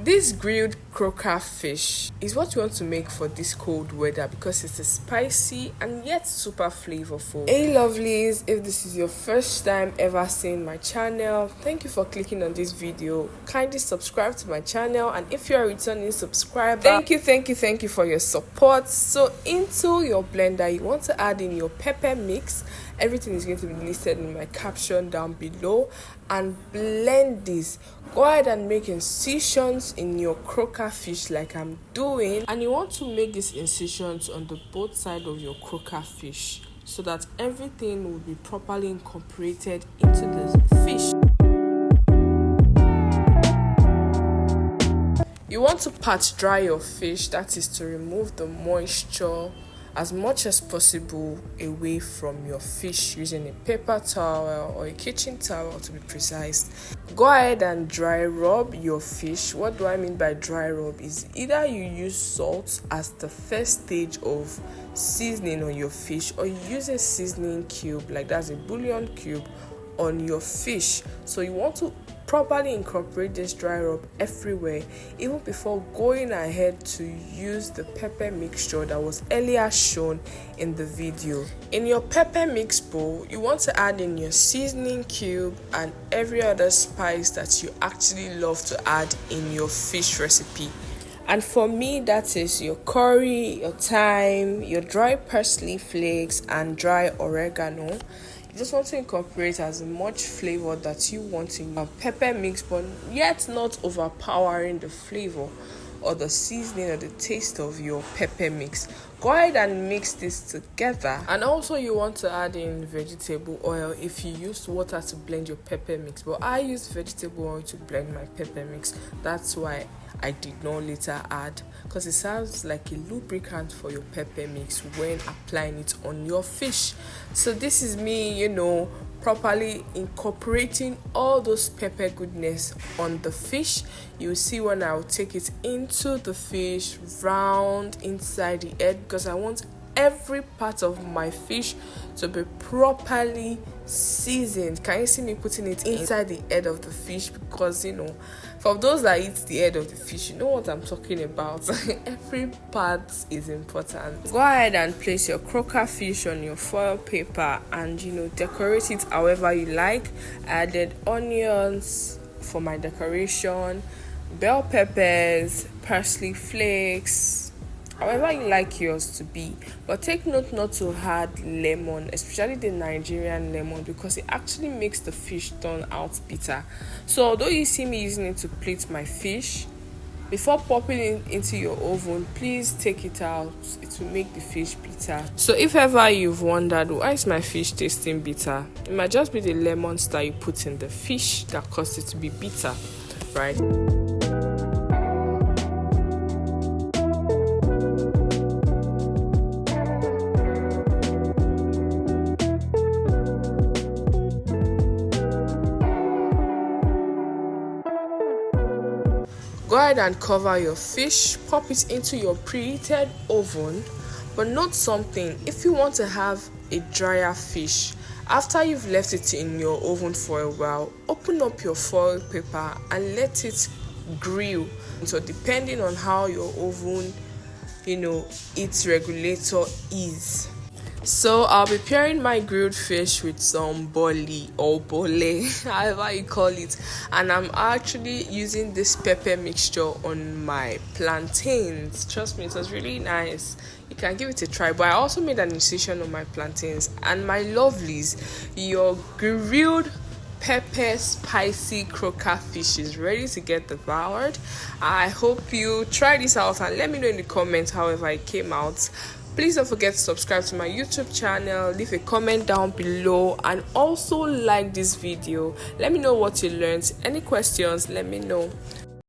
This grilled croaker fish is what you want to make for this cold weather because it's spicy and yet super flavorful. Hey lovelies, if this is your first time ever seeing my channel, thank you for clicking on this video. Kindly subscribe to my channel, and if you're a returning subscriber, thank you for your support. So into your blender, you want to add in your pepper mix. Everything is going to be listed in my caption down below, and blend this. Go ahead and make incisions in your croaker fish like I'm doing, and you want to make these incisions on the both sides of your croaker fish so that everything will be properly incorporated into the fish. You want to pat dry your fish, that is to remove the moisture as much as possible away from your fish using a paper towel or a kitchen towel to be precise. Go ahead and dry rub your fish. What do I mean by dry rub is either you use salt as the first stage of seasoning on your fish, or you use a seasoning cube, like that's a bouillon cube, on your fish. So you want to properly incorporate this dry rub everywhere, even before going ahead to use the pepper mixture that was earlier shown in the video. In your pepper mix bowl, you want to add in your seasoning cube and every other spice that you actually love to add in your fish recipe. And for me, that is your curry, your thyme, your dry parsley flakes, and dry oregano. You just want to incorporate as much flavor that you want in your pepper mix, but yet not overpowering the flavor or the seasoning or the taste of your pepper mix. Go ahead and mix this together. And also you want to add in vegetable oil if you use water to blend your pepper mix, but I use vegetable oil to blend my pepper mix. That's why I did not later add, because it sounds like a lubricant for your pepper mix when applying it on your fish. So this is me, properly incorporating all those pepper goodness on the fish. You see when I will take it into the fish, round inside the head, because I want every part of my fish to be properly seasoned. Can you see me putting it inside the head of the fish? Because for those that eat the head of the fish, you know what I'm talking about. Every part is important. Go ahead and place your croaker fish on your foil paper and decorate it however you like. I added onions for my decoration, bell peppers, parsley flakes, however you like yours to be. But take note not to add lemon, especially the Nigerian lemon, because it actually makes the fish turn out bitter. So although you see me using it to plate my fish, before popping it into your oven, please take it out. It will make the fish bitter. So if ever you've wondered, why is my fish tasting bitter? It might just be the lemons that you put in the fish that caused it to be bitter, right? Go ahead and cover your fish, pop it into your preheated oven. But note something, if you want to have a drier fish, after you've left it in your oven for a while, open up your foil paper and let it grill. So depending on how your oven, its regulator is. So I'll be pairing my grilled fish with some boli or bole, however you call it, and I'm actually using this pepper mixture on my plantains. Trust me, it was really nice. You can give it a try. But I also made an incision on my plantains. And my lovelies, your grilled pepper spicy croaker fish is ready to get devoured. I hope you try this out and let me know in the comments however it came out. Please don't forget to subscribe to my YouTube channel, leave a comment down below, and also like this video. Let me know what you learned. Any questions, let me know.